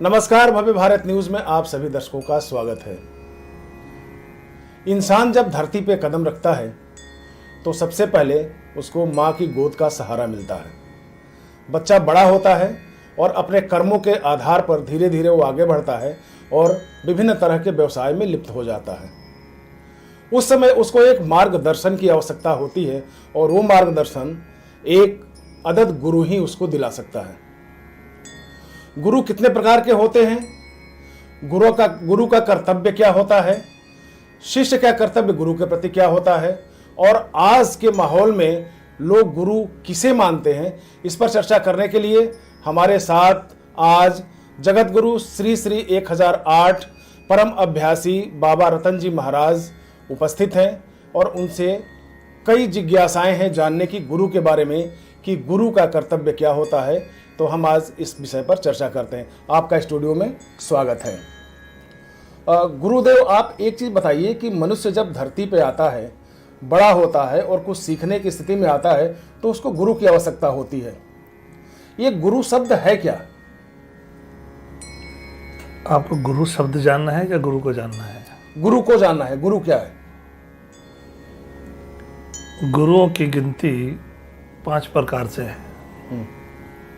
नमस्कार, भव्य भारत न्यूज में आप सभी दर्शकों का स्वागत है। इंसान जब धरती पे कदम रखता है तो सबसे पहले उसको माँ की गोद का सहारा मिलता है। बच्चा बड़ा होता है और अपने कर्मों के आधार पर धीरे धीरे वो आगे बढ़ता है और विभिन्न तरह के व्यवसाय में लिप्त हो जाता है। उस समय उसको एक मार्गदर्शन की आवश्यकता होती है और वो मार्गदर्शन एक अदद गुरु ही उसको दिला सकता है। गुरु कितने प्रकार के होते हैं, गुरु का कर्तव्य क्या होता है, शिष्य का कर्तव्य गुरु के प्रति क्या होता है, और आज के माहौल में लोग गुरु किसे मानते हैं, इस पर चर्चा करने के लिए हमारे साथ आज जगत गुरु श्री श्री 1008 परम अभ्यासी बाबा रतन जी महाराज उपस्थित हैं और उनसे कई जिज्ञासाएं हैं जानने की गुरु के बारे में कि गुरु का कर्तव्य क्या होता है। तो हम आज इस विषय पर चर्चा करते हैं। आपका स्टूडियो में स्वागत है। गुरुदेव, आप एक चीज़ बताइए कि मनुष्य जब धरती पे आता है, बड़ा होता है और कुछ सीखने की स्थिति में आता है तो उसको गुरु की आवश्यकता होती है। ये गुरु शब्द है क्या? आपको गुरु शब्द जानना है या गुरु को जानना है? गुरु को जानना है। गुरु क्या है? गुरुओं की गिनती 5 प्रकार से है।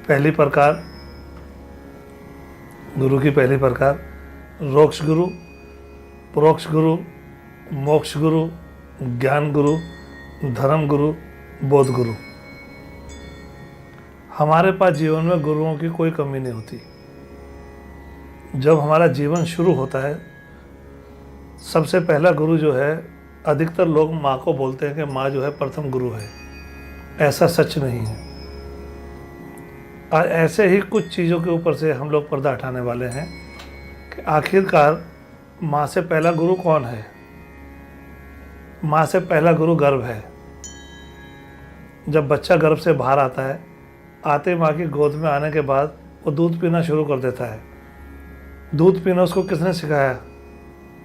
पहली प्रकार, गुरु की पहली प्रकार रोक्ष गुरु, प्रोक्ष गुरु, मोक्ष गुरु, ज्ञान गुरु, धर्म गुरु, बोध गुरु। हमारे पास जीवन में गुरुओं की कोई कमी नहीं होती। जब हमारा जीवन शुरू होता है, सबसे पहला गुरु जो है, अधिकतर लोग माँ को बोलते हैं कि माँ जो है प्रथम गुरु है। ऐसा सच नहीं है। और ऐसे ही कुछ चीज़ों के ऊपर से हम लोग पर्दा हटाने वाले हैं कि आखिरकार माँ से पहला गुरु कौन है। माँ से पहला गुरु गर्भ है। जब बच्चा गर्भ से बाहर आता है, आते माँ की गोद में आने के बाद वो दूध पीना शुरू कर देता है। दूध पीना उसको किसने सिखाया?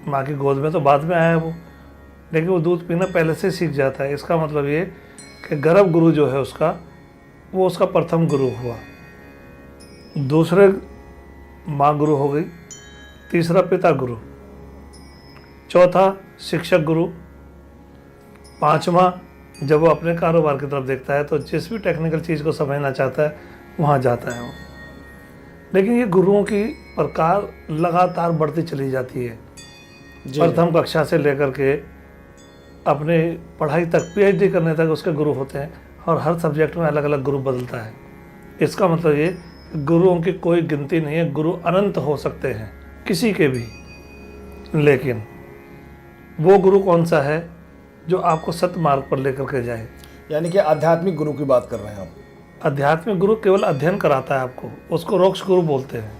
माँ की गोद में तो बाद में आया वो, लेकिन वो दूध पीना पहले से सीख जाता है। इसका मतलब ये कि गर्भ गुरु जो है उसका, वो उसका प्रथम गुरु हुआ। दूसरे माँ गुरु हो गई, तीसरा पिता गुरु, चौथा शिक्षक गुरु, पांचवा जब वो अपने कारोबार की तरफ देखता है तो जिस भी टेक्निकल चीज़ को समझना चाहता है वहाँ जाता है वो। लेकिन ये गुरुओं की प्रकार लगातार बढ़ती चली जाती है। प्रथम कक्षा से लेकर के अपने पढ़ाई तक, पीएचडी करने तक उसके गुरु होते हैं और हर सब्जेक्ट में अलग अलग गुरु बदलता है। इसका मतलब ये गुरुओं की कोई गिनती नहीं है। गुरु अनंत हो सकते हैं, किसी के भी। लेकिन वो गुरु कौन सा है जो आपको सत्य मार्ग पर लेकर के जाए? यानी कि आध्यात्मिक गुरु की बात कर रहे हैं हम। आध्यात्मिक गुरु केवल अध्ययन कराता है आपको, उसको रोक्ष गुरु बोलते हैं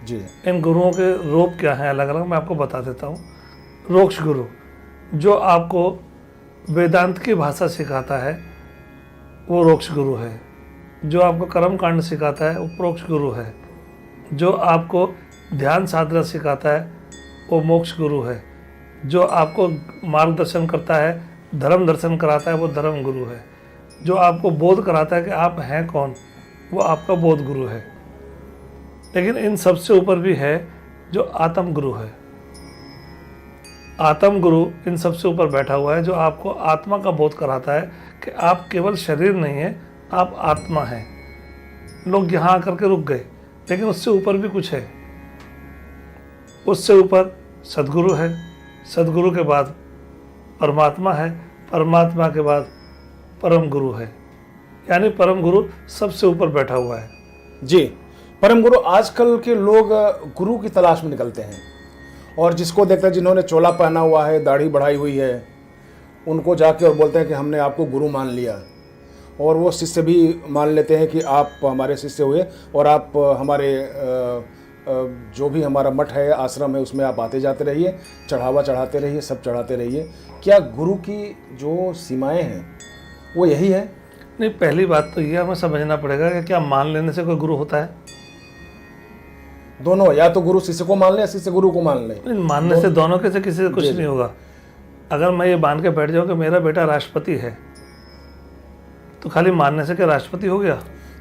जी। इन गुरुओं के रूप क्या हैं अलग अलग, मैं आपको बता देता हूँ। रोक्ष गुरु जो आपको वेदांत की भाषा सिखाता है वो रोक्ष गुरु है। जो आपको कर्म कांड सिखाता है वो प्रोक्ष गुरु है। जो आपको ध्यान साधना सिखाता है वो मोक्ष गुरु है। जो आपको मार्गदर्शन करता है, धर्म दर्शन कराता है, वो धर्म गुरु है। जो आपको बोध कराता है कि आप हैं कौन, वो आपका बोध गुरु है। लेकिन इन सबसे ऊपर भी है जो आत्म गुरु है। आत्म गुरु इन सबसे ऊपर बैठा हुआ है, जो आपको आत्मा का बोध कराता है कि आप केवल शरीर नहीं है, आप आत्मा हैं। लोग यहाँ आकर के रुक गए, लेकिन उससे ऊपर भी कुछ है। उससे ऊपर सदगुरु है, सदगुरु के बाद परमात्मा है, परमात्मा के बाद परम गुरु है। यानी परम गुरु सबसे ऊपर बैठा हुआ है। जी, परम गुरु। आजकल के लोग गुरु की तलाश में निकलते हैं और जिसको देखते हैं, जिन्होंने चोला पहना हुआ है, दाढ़ी बढ़ाई हुई है, उनको जाके और बोलते हैं कि हमने आपको गुरु मान लिया। और वो शिष्य भी मान लेते हैं कि आप हमारे शिष्य हुए और आप हमारे जो भी हमारा मठ है, आश्रम है, उसमें आप आते जाते रहिए, चढ़ावा चढ़ाते रहिए, सब चढ़ाते रहिए। क्या गुरु की जो सीमाएं हैं वो यही है? नहीं, पहली बात तो ये हमें समझना पड़ेगा कि क्या मान लेने से कोई गुरु होता है? दोनों, या तो गुरु शिष्य को मान ले या शिष्य गुरु को मान ले। मानने से दोनों के से किसी से कुछ नहीं होगा। अगर मैं ये मान के बैठ जाऊँ कि मेरा बेटा राष्ट्रपति है, तो खाली मानने से क्या राष्ट्रपति हो गया?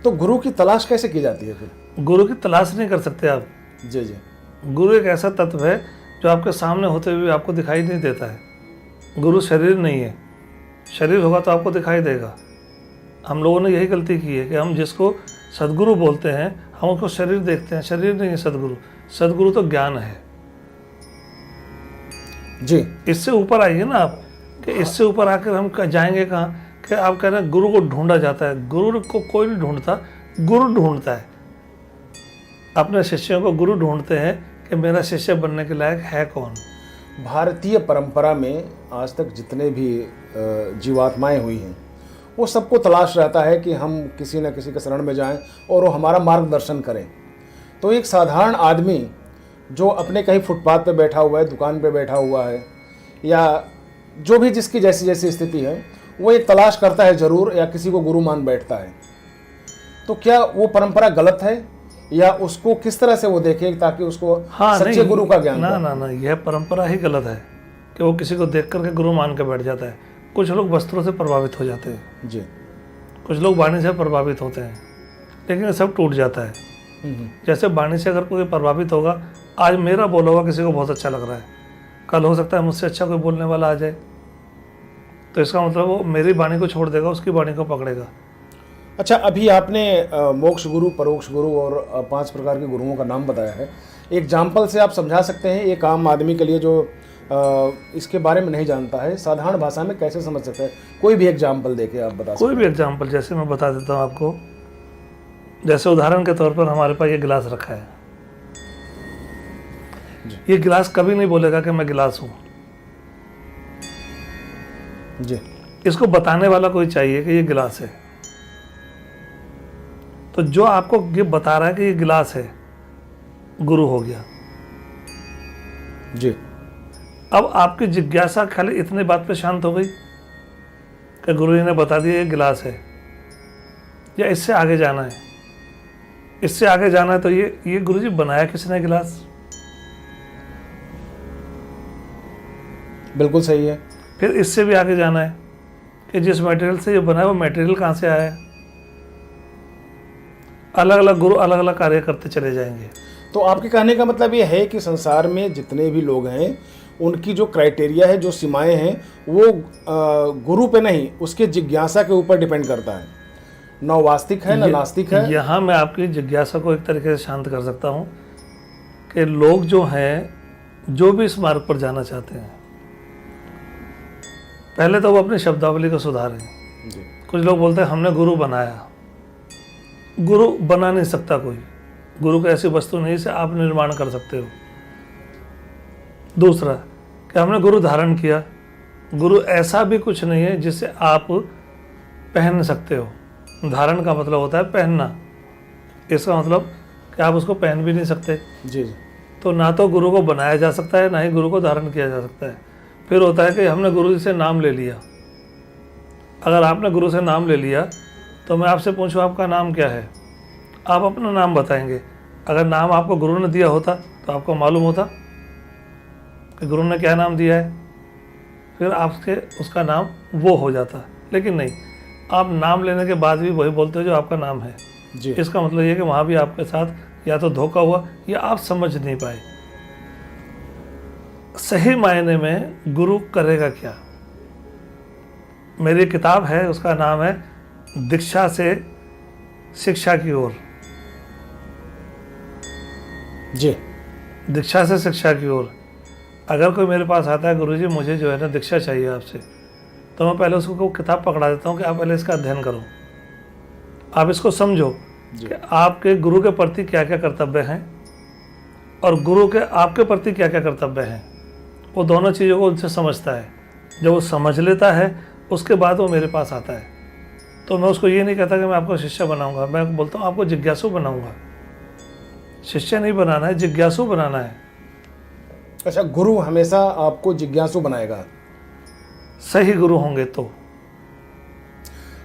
तो गुरु की तलाश कैसे की जाती है फिर? गुरु की तलाश नहीं कर सकते आप। जी जी। गुरु एक ऐसा तत्व है जो आपके सामने होते हुए आपको दिखाई नहीं देता है। गुरु शरीर नहीं है, शरीर होगा तो आपको दिखाई देगा। हम लोगों ने यही गलती की है कि हम जिसको सदगुरु बोलते हैं हम उसको शरीर देखते हैं। शरीर नहीं है सदगुरु, सदगुरु तो ज्ञान है। जी। इससे ऊपर आइए ना आप, कि इससे ऊपर आकर हम जाएंगे कहाँ? कि आप कह रहे हैं गुरु को ढूंढा जाता है। गुरु को कोई नहीं ढूंढता, गुरु ढूंढता है। अपने शिष्यों को गुरु ढूंढते हैं कि मेरा शिष्य बनने के लायक है कौन। भारतीय परंपरा में आज तक जितने भी जीवात्माएं हुई हैं वो सबको तलाश रहता है कि हम किसी न किसी के शरण में जाएं और वो हमारा मार्गदर्शन करें। तो एक साधारण आदमी जो अपने कहीं फुटपाथ पे बैठा हुआ है, दुकान पे बैठा हुआ है, या जो भी जिसकी जैसी जैसी स्थिति है, वो एक तलाश करता है ज़रूर, या किसी को गुरु मान बैठता है। तो क्या वो परंपरा गलत है, या उसको किस तरह से वो देखे ताकि उसको सच्चे गुरु का ज्ञान ना ना ना, यह परंपरा ही गलत है कि वो किसी को देख करके गुरु मान के बैठ जाता है। कुछ लोग वस्त्रों से प्रभावित हो जाते हैं जी, कुछ लोग वाणी से प्रभावित होते हैं, लेकिन ये सब टूट जाता है। जैसे वाणी से अगर कोई प्रभावित होगा, आज मेरा बोला हुआ किसी को बहुत अच्छा लग रहा है, कल हो सकता है मुझसे अच्छा कोई बोलने वाला आ जाए, तो इसका मतलब वो मेरी वाणी को छोड़ देगा, उसकी वाणी को पकड़ेगा। अच्छा, अभी आपने मोक्ष गुरु, परोक्ष गुरु और 5 प्रकार के गुरुओं का नाम बताया है। एक एग्जाम्पल से आप समझा सकते हैं एक आम आदमी के लिए जो इसके बारे में नहीं जानता है, साधारण भाषा में कैसे समझ सकता है? कोई भी एग्जाम्पल देके आप बता सकते हैं। कोई भी एग्जाम्पल, जैसे मैं बता देता हूँ आपको। जैसे उदाहरण के तौर पर हमारे पास ये गिलास रखा है, ये गिलास कभी नहीं बोलेगा कि मैं गिलास हूँ जी। इसको बताने वाला कोई चाहिए कि ये गिलास है। तो जो आपको ये बता रहा है कि ये गिलास है, गुरु हो गया जी। अब आपकी जिज्ञासा खाली इतने बात पे शांत हो गई कि गुरु जी ने बता दिया ये गिलास है, या इससे आगे जाना है? इससे आगे जाना है तो ये गुरु जी बनाया किसने गिलास? बिल्कुल सही है। फिर इससे भी आगे जाना है कि जिस मटेरियल से ये बना है वो मटेरियल कहाँ से आया है। अलग अलग गुरु अलग अलग कार्य करते चले जाएंगे। तो आपके कहने का मतलब ये है कि संसार में जितने भी लोग हैं उनकी जो क्राइटेरिया है, जो सीमाएं हैं, वो गुरु पे नहीं, उसके जिज्ञासा के ऊपर डिपेंड करता है। न वास्तविक है न नास्तिक है। यहाँ मैं आपकी जिज्ञासा को एक तरीके से शांत कर सकता हूँ कि लोग जो हैं, जो भी इस मार्ग पर जाना चाहते हैं, पहले तो वो अपनी शब्दावली को सुधारें। कुछ लोग बोलते हैं हमने गुरु बनाया। गुरु बना नहीं सकता कोई। गुरु को ऐसी वस्तु नहीं से आप निर्माण कर सकते हो। दूसरा कि हमने गुरु धारण किया। गुरु ऐसा भी कुछ नहीं है जिसे आप पहन सकते हो। धारण का मतलब होता है पहनना, इसका मतलब कि आप उसको पहन भी नहीं सकते। जी जी। तो ना तो गुरु को बनाया जा सकता है, ना ही गुरु को धारण किया जा सकता है। फिर होता है कि हमने गुरु जी से नाम ले लिया। अगर आपने गुरु से नाम ले लिया तो मैं आपसे पूछूं आपका नाम क्या है, आप अपना नाम बताएंगे। अगर नाम आपको गुरु ने दिया होता तो आपको मालूम होता कि गुरु ने क्या नाम दिया है, फिर आपके उसका नाम वो हो जाता। लेकिन नहीं, आप नाम लेने के बाद भी वही बोलते हो जो आपका नाम है जी। इसका मतलब ये कि वहाँ भी आपके साथ या तो धोखा हुआ या आप समझ नहीं पाए। सही मायने में गुरु करेगा क्या? मेरी किताब है, उसका नाम है दीक्षा से शिक्षा की ओर। जी। दीक्षा से शिक्षा की ओर। अगर कोई मेरे पास आता है, गुरुजी मुझे जो है ना दीक्षा चाहिए आपसे, तो मैं पहले उसको किताब पकड़ा देता हूँ कि आप पहले इसका अध्ययन करो, आप इसको समझो कि आपके गुरु के प्रति क्या क्या कर्तव्य हैं और गुरु के आपके प्रति क्या क्या कर्तव्य हैं। वो दोनों चीज़ों को उनसे समझता है। जब वो समझ लेता है उसके बाद वो मेरे पास आता है। तो मैं उसको ये नहीं कहता कि मैं आपको शिष्य बनाऊंगा, मैं बोलता हूँ आपको जिज्ञासु बनाऊंगा। शिष्य नहीं बनाना है, जिज्ञासु बनाना है। अच्छा, गुरु हमेशा आपको जिज्ञासु बनाएगा? सही गुरु होंगे तो।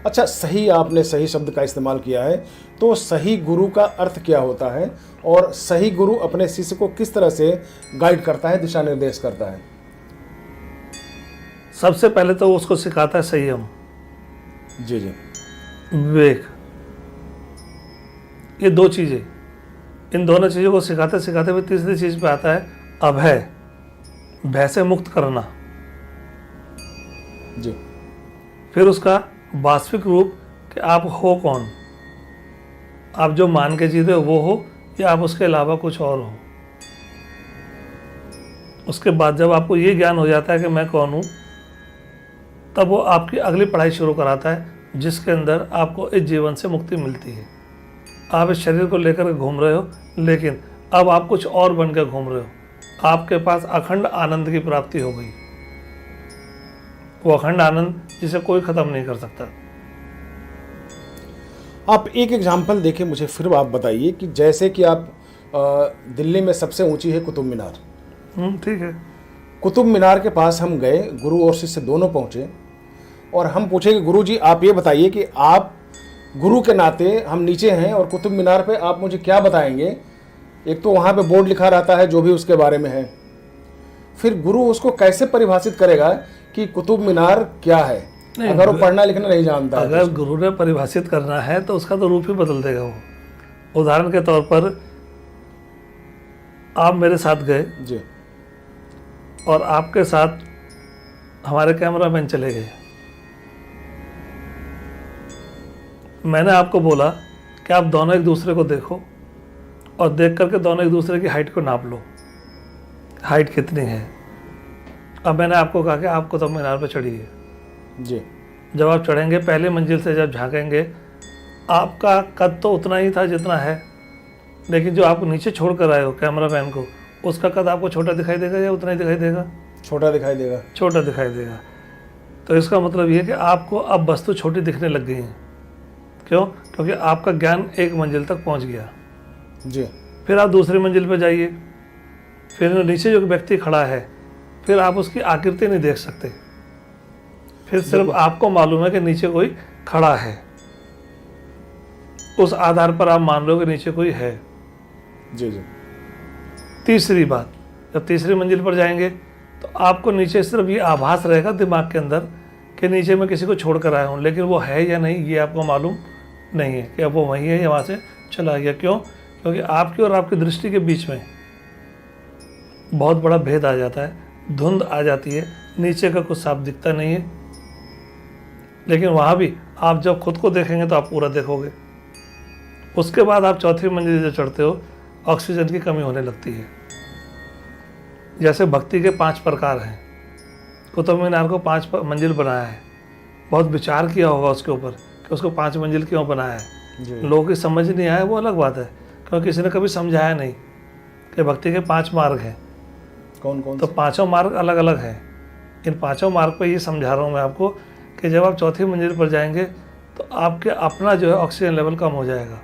अच्छा, सही, आपने सही शब्द का इस्तेमाल किया है, तो सही गुरु का अर्थ क्या होता है और सही गुरु अपने शिष्य को किस तरह से गाइड करता है, दिशा निर्देश करता है? सबसे पहले तो उसको सिखाता है संयम, जी जी। विवेक। ये दो चीज़ें इन दोनों चीज़ों को सिखाते सिखाते फिर तीसरी चीज़ पे आता है अभय, भय से मुक्त करना। जी। फिर उसका वास्तविक रूप कि आप हो कौन, आप जो मान के जीते हो वो हो या आप उसके अलावा कुछ और हो। उसके बाद जब आपको ये ज्ञान हो जाता है कि मैं कौन हूँ, तब वो आपकी अगली पढ़ाई शुरू कराता है जिसके अंदर आपको इस जीवन से मुक्ति मिलती है। आप इस शरीर को लेकर घूम रहे हो, लेकिन अब आप कुछ और बन कर घूम रहे हो। आपके पास अखंड आनंद की प्राप्ति हो गई, वो अखंड आनंद जिसे कोई ख़त्म नहीं कर सकता। आप एक एग्जाम्पल देके मुझे फिर आप बताइए कि जैसे कि आप दिल्ली में सबसे ऊंची है कुतुब मीनार। ठीक है। कुतुब मीनार के पास हम गए, गुरु और शिष्य दोनों पहुंचे और हम पूछे कि गुरु जी आप ये बताइए कि आप गुरु के नाते, हम नीचे हैं और कुतुब मीनार पे आप मुझे क्या बताएंगे। एक तो वहाँ पे बोर्ड लिखा रहता है जो भी उसके बारे में है, फिर गुरु उसको कैसे परिभाषित करेगा कि कुतुब मीनार क्या है अगर वो पढ़ना लिखना नहीं जानता है। अगर गुरु ने परिभाषित करना है तो उसका तो रूप ही बदल देगा वो। उदाहरण के तौर पर आप मेरे साथ गए जी। और आपके साथ हमारे कैमरामैन चले गए। मैंने आपको बोला कि आप दोनों एक दूसरे को देखो और देख करके दोनों एक दूसरे की हाइट को नाप लो, हाइट कितनी है। अब मैंने आपको कहा कि आप कुतुब मीनार पर चढ़िए। जी। जब आप चढ़ेंगे, पहले मंजिल से जब झांकेंगे, आपका कद तो उतना ही था जितना है, लेकिन जो आप नीचे छोड़ कर आए हो कैमरामैन को, उसका कद आपको छोटा दिखाई देगा या उतना ही दिखाई देगा? छोटा दिखाई देगा। छोटा दिखाई देगा। तो इसका मतलब ये कि आपको अब वस्तु छोटी दिखने लग गई है। क्यों? क्योंकि आपका ज्ञान एक मंजिल तक पहुंच गया। जी। फिर आप दूसरी मंजिल पर जाइए, फिर नीचे जो व्यक्ति खड़ा है, फिर आप उसकी आकृति नहीं देख सकते। फिर सिर्फ आपको मालूम है कि नीचे कोई खड़ा है, उस आधार पर आप मान लो कि नीचे कोई है। जी जी। तीसरी बात, जब तीसरी मंजिल पर जाएंगे तो आपको नीचे सिर्फ ये आभास रहेगा दिमाग के अंदर कि नीचे मैं किसी को छोड़ कर आया हूँ, लेकिन वो है या नहीं ये आपको मालूम नहीं है कि अब वो वहीं है या वहाँ से चला गया। क्यों? क्योंकि आपकी और आपकी दृष्टि के बीच में बहुत बड़ा भेद आ जाता है, धुंध आ जाती है, नीचे का कुछ साफ दिखता नहीं है। लेकिन वहाँ भी आप जब खुद को देखेंगे तो आप पूरा देखोगे। उसके बाद आप चौथी मंजिल जो चढ़ते हो, ऑक्सीजन की कमी होने लगती है। जैसे भक्ति के 5 प्रकार हैं, कुतुब मीनार को 5 मंजिल बनाया है। बहुत विचार किया होगा उसके ऊपर कि उसको 5 मंजिल क्यों बनाया है। लोगों की समझ नहीं आया वो अलग बात है, क्योंकि किसी ने कभी समझाया नहीं कि भक्ति के 5 मार्ग हैं। कौन कौन? तो पाँचों मार्ग अलग अलग हैं। इन 5 मार्ग पर ये समझा रहा हूँ मैं आपको कि जब आप चौथी मंजिल पर जाएंगे तो आपके अपना जो है ऑक्सीजन लेवल कम हो जाएगा।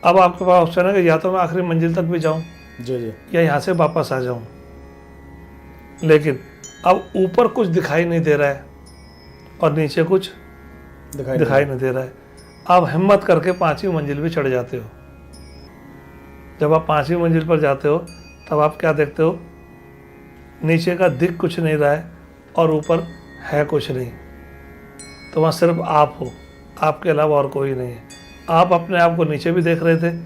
अब आपके पास ऑप्शन है कि या तो मैं आखिरी मंजिल तक भी जाऊं जी जी, या यहाँ से वापस आ जाऊं। लेकिन अब ऊपर कुछ दिखाई नहीं दे रहा है और नीचे कुछ दिखाई नहीं दे रहा है। आप हिम्मत करके 5वीं मंजिल भी चढ़ जाते हो। जब आप 5वीं मंजिल पर जाते हो तब आप क्या देखते हो? नीचे का दिख कुछ नहीं रहा है और ऊपर है कुछ नहीं। तो वहाँ सिर्फ आप हो, आपके अलावा और कोई नहीं है। आप अपने आप को नीचे भी देख रहे थे,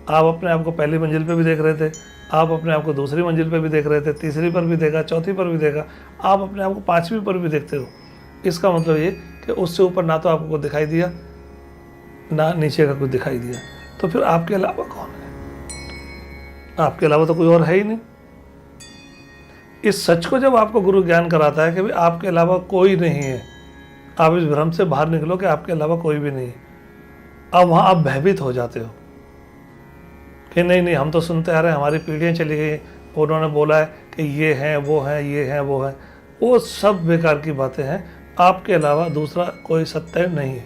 आप अपने आप को पहली मंजिल पे भी देख रहे थे, आप अपने आप को दूसरी मंजिल पे भी देख रहे थे, तीसरी पर भी देखा, चौथी पर भी देखा, आप अपने आप को 5वीं पर भी देखते हो। इसका मतलब ये कि उससे ऊपर ना तो आपको दिखाई दिया ना नीचे का कुछ दिखाई दिया। तो फिर आपके अलावा कौन है? आपके अलावा तो कोई और है ही नहीं। इस सच को जब आपको गुरु ज्ञान कराता है कि भाई आपके अलावा कोई नहीं है, आप इस भ्रम से बाहर निकलो कि आपके अलावा कोई भी नहीं है। अब वहाँ आप भयभीत हो जाते हो कि नहीं हम तो सुनते आ रहे हैं, हमारी पीढ़ियाँ चली गई, उन्होंने बोला है कि ये हैं वो हैं ये हैं वो हैं। वो सब बेकार की बातें हैं। आपके अलावा दूसरा कोई सत्य नहीं है।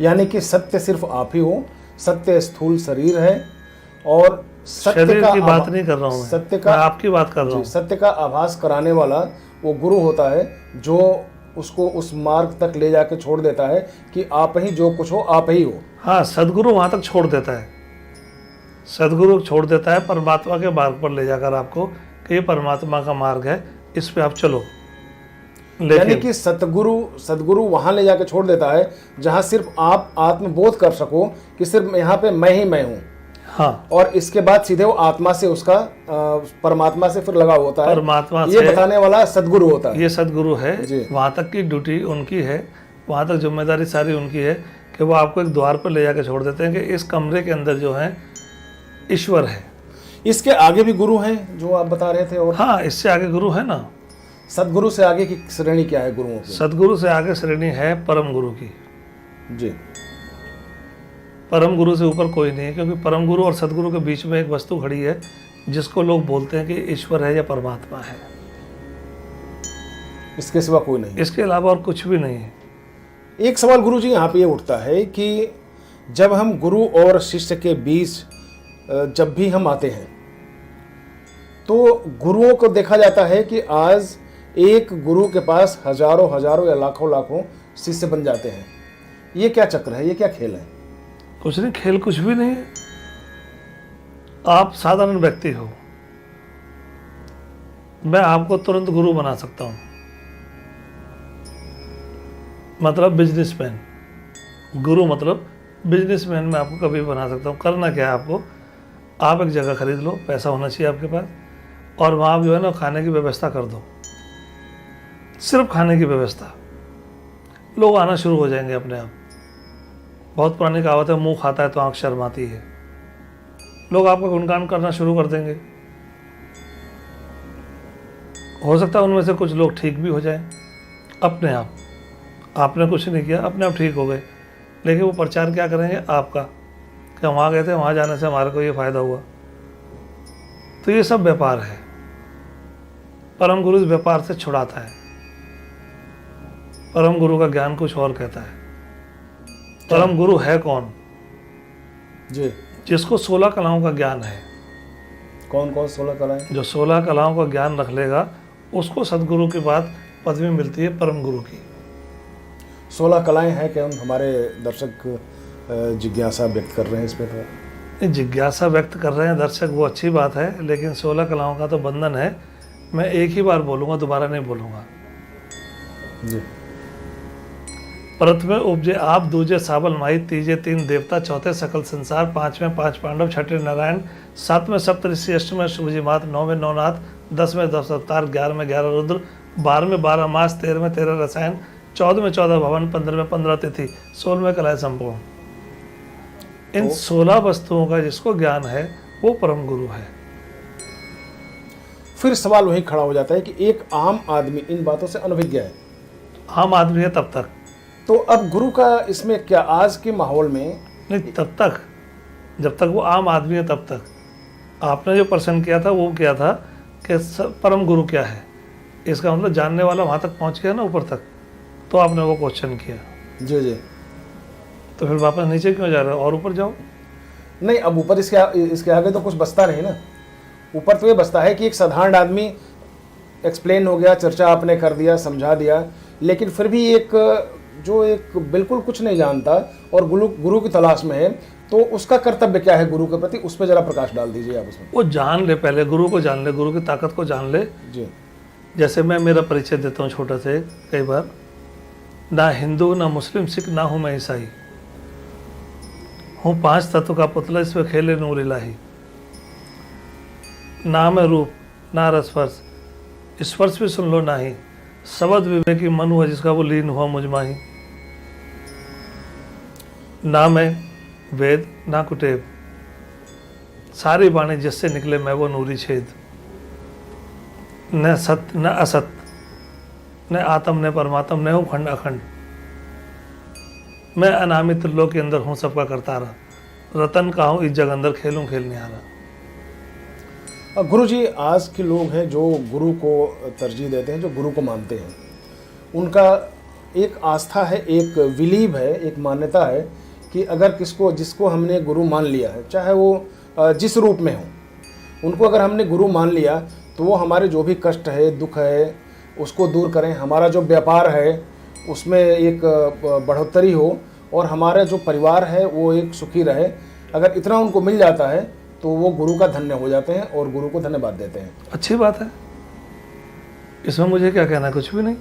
यानी कि सत्य सिर्फ आप ही हो। सत्य स्थूल शरीर है और सत्य शरीर का की बात नहीं कर रहा हूँ सत्य मैं का आपकी बात कर रहा हूँ। सत्य का आभास कराने वाला वो गुरु होता है जो उसको उस मार्ग तक ले जाके छोड़ देता है कि आप ही जो कुछ हो आप ही हो। हाँ, सदगुरु वहाँ तक छोड़ देता है। सदगुरु छोड़ देता है परमात्मा के मार्ग पर ले जाकर आपको कि ये परमात्मा का मार्ग है, इस पे आप चलो। यानी कि सतगुरु वहां ले जाके छोड़ देता है जहां सिर्फ आप आत्मबोध कर सको कि सिर्फ यहाँ पे मैं ही मैं हूँ। हाँ, और इसके बाद सीधे वो आत्मा से उसका परमात्मा से फिर लगाव होता है। परमात्मा ये बताने वाला सदगुरु होता है। ये सदगुरु है। जी। वहाँ तक की ड्यूटी उनकी है, वहाँ तक जिम्मेदारी सारी उनकी है कि वो आपको एक द्वार पर ले जाके छोड़ देते हैं कि इस कमरे के अंदर जो है ईश्वर है। इसके आगे भी गुरु हैं जो आप बता रहे थे? और हाँ, इससे आगे गुरु है ना। सदगुरु से आगे की श्रेणी क्या है गुरुओं की? सदगुरु से आगे श्रेणी है परम गुरु की। जी। परम गुरु से ऊपर कोई नहीं है, क्योंकि परम गुरु और सदगुरु के बीच में एक वस्तु खड़ी है जिसको लोग बोलते हैं कि ईश्वर है या परमात्मा है। इसके सिवा कोई नहीं। इसके अलावा और कुछ भी नहीं है। एक सवाल गुरु जी यहाँ पे ये उठता है कि जब हम गुरु और शिष्य के बीच जब भी हम आते हैं तो गुरुओं को देखा जाता है कि आज एक गुरु के पास हजारों हजारों या लाखों लाखों शिष्य बन जाते हैं। ये क्या चक्र है, ये क्या खेल है? कुछ नहीं, खेल कुछ भी नहीं है। आप साधारण व्यक्ति हो, मैं आपको तुरंत गुरु बना सकता हूं, मतलब बिजनेसमैन। गुरु मतलब बिजनेसमैन मैं आपको कभी बना सकता हूं। करना क्या है आपको, आप एक जगह खरीद लो, पैसा होना चाहिए आपके पास, और वहाँ जो है ना खाने की व्यवस्था कर दो, सिर्फ खाने की व्यवस्था। लोग आना शुरू हो जाएंगे अपने आप। बहुत पुरानी कहावत है, मुंह खाता है तो आंख शर्माती है। लोग आपका गुणगान करना शुरू कर देंगे। हो सकता है उनमें से कुछ लोग ठीक भी हो जाएं अपने आप। आपने कुछ नहीं किया, अपने आप ठीक हो गए, लेकिन वो प्रचार क्या करेंगे आपका कि हम वहाँ गए थे, वहाँ जाने से हमारे को ये फ़ायदा हुआ। तो ये सब व्यापार है। परम गुरु इस व्यापार से छुड़ाता है। परम गुरु का ज्ञान कुछ और कहता है। परम गुरु है कौन? जी। जिसको 16 कलाओं का ज्ञान है। कौन कौन 16 कलाएं? जो 16 कलाओं का ज्ञान रख लेगा उसको सदगुरु के बाद पदवी मिलती है परम गुरु की। 16 कलाएं हैं क्या? हमारे दर्शक जिज्ञासा व्यक्त कर रहे हैं इस पे। तो जिज्ञासा व्यक्त कर रहे हैं दर्शक, वो अच्छी बात है, लेकिन 16 कलाओं का तो बंधन है। मैं एक ही बार बोलूँगा, दोबारा नहीं बोलूँगा। जी। प्रथमे उपजे आप, दूजे साबल माही, तीजे 3 देवता, चौथे सकल संसार, पांचवें 5 पांडव, छठे नारायण, सातवें सप्तऋषि, अष्टवें शिवजी मात, नौवें नौनाथ, 10वें 10 अवतार, 11वें 11 रुद्र, 12वें 12 मास, 13वें 13 रसायन, 14वें 14 भवन, 15वें 15 तिथि, 16वें कलाएं संपूर्ण। इन 16 वस्तुओं का जिसको ज्ञान है वो परम गुरु है। फिर सवाल वही खड़ा हो जाता है कि एक आम आदमी इन बातों से अनभिज्ञ है। आम आदमी है तब तक। तो अब गुरु का इसमें क्या, आज के माहौल में? नहीं, तब तक जब तक वो आम आदमी है तब तक। आपने जो प्रश्न किया था वो क्या था कि परम गुरु क्या है, इसका मतलब जानने वाला वहाँ तक पहुँच गया ना, ऊपर तक, तो आपने वो क्वेश्चन किया। जी जी। तो फिर वापस नीचे क्यों जा रहे हो, और ऊपर जाओ। नहीं, अब ऊपर इसके आगे तो कुछ बचता नहीं ना। ऊपर तो ये बचता है कि एक साधारण आदमी, एक्सप्लेन हो गया, चर्चा आपने कर दिया, समझा दिया, लेकिन फिर भी एक जो एक बिल्कुल कुछ नहीं जानता और गुरु की तलाश में है, तो उसका कर्तव्य क्या है गुरु के प्रति, उस पर जरा प्रकाश डाल दीजिए आप उसमें। वो जान ले, पहले गुरु को जान ले, गुरु की ताकत को जान ले। जी। जैसे मैं मेरा परिचय देता हूँ छोटा से कई बार, ना हिंदू, ना मुस्लिम, सिख, ना हूँ मैं ईसाई, हूँ 5 तत्व का पुतला, इसमें खेले नूर इलाही। ना मैं रूप, ना रसवर्ष, स्पर्श भी सुन लो नाही, शब्द विवेकी मन हुआ जिसका वो लीन हुआ मुझमाही। ना मैं वेद, ना कुटेब, सारी वाणी जिससे निकले मैं वो नूरी छेद। न सत्य न असत, न आत्म न परमात्म, न हूँ खंड अखंड, मैं अनामित लोक के अंदर हूँ सबका करतारा, रतन का हूँ इस जग अंदर खेलूँ खेल निहारा। गुरु जी, आज के लोग हैं जो गुरु को तरजीह देते हैं, जो गुरु को मानते हैं, उनका एक आस्था है, एक बिलीव है, एक मान्यता है कि अगर जिसको हमने गुरु मान लिया है, चाहे वो जिस रूप में हो, उनको अगर हमने गुरु मान लिया तो वो हमारे जो भी कष्ट है, दुख है, उसको दूर करें, हमारा जो व्यापार है उसमें एक बढ़ोतरी हो और हमारा जो परिवार है वो एक सुखी रहे। अगर इतना उनको मिल जाता है तो वो गुरु का धन्य हो जाते हैं और गुरु को धन्यवाद देते हैं। अच्छी बात है, इसमें मुझे क्या कहना, कुछ भी नहीं।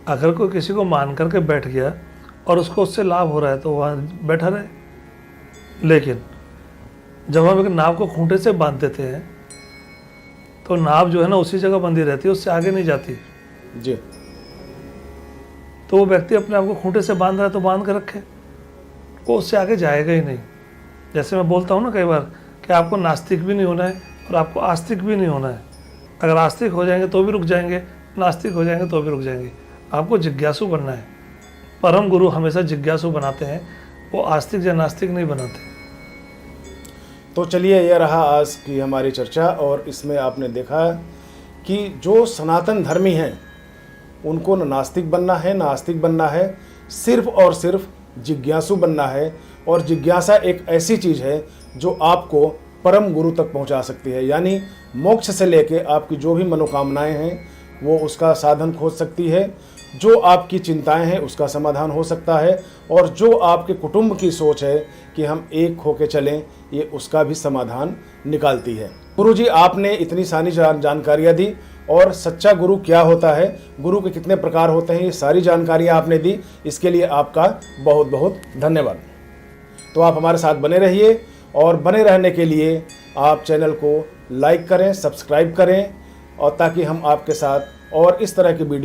अगर कोई किसी को मान करके बैठ गया और उसको उससे लाभ हो रहा है तो वहाँ बैठा रहे। लेकिन जब हम एक नाव को खूंटे से बांध देते हैं तो नाव जो है ना उसी जगह बंधी रहती है, उससे आगे नहीं जाती। जी। तो वो व्यक्ति अपने आप को खूंटे से बांध रहा है तो बांध के रखे, वो उससे आगे जाएगा ही नहीं। जैसे मैं बोलता हूँ ना कई बार कि आपको नास्तिक भी नहीं होना है और आपको आस्तिक भी नहीं होना है। अगर आस्तिक हो जाएंगे तो भी रुक जाएंगे, नास्तिक हो जाएंगे तो भी रुक जाएंगे। आपको जिज्ञासु बनना है। परम गुरु हमेशा जिज्ञासु बनाते हैं, वो आस्तिक या नास्तिक नहीं बनाते। तो चलिए, यह रहा आज की हमारी चर्चा, और इसमें आपने देखा कि जो सनातन धर्मी हैं उनको न नास्तिक बनना है न आस्तिक बनना है, सिर्फ और सिर्फ जिज्ञासु बनना है। और जिज्ञासा एक ऐसी चीज़ है जो आपको परम गुरु तक पहुंचा सकती है, यानी मोक्ष से लेके आपकी जो भी मनोकामनाएं हैं वो उसका साधन खोज सकती है। जो आपकी चिंताएं हैं उसका समाधान हो सकता है, और जो आपके कुटुंब की सोच है कि हम एक होके चलें, ये उसका भी समाधान निकालती है। गुरुजी, आपने इतनी सारी जानकारियाँ दी, और सच्चा गुरु क्या होता है, गुरु के कितने प्रकार होते हैं, ये सारी जानकारियाँ आपने दी, इसके लिए आपका बहुत बहुत धन्यवाद। तो आप हमारे साथ बने रहिए, और बने रहने के लिए आप चैनल को लाइक करें, सब्सक्राइब करें, और ताकि हम आपके साथ और इस तरह की वीडियो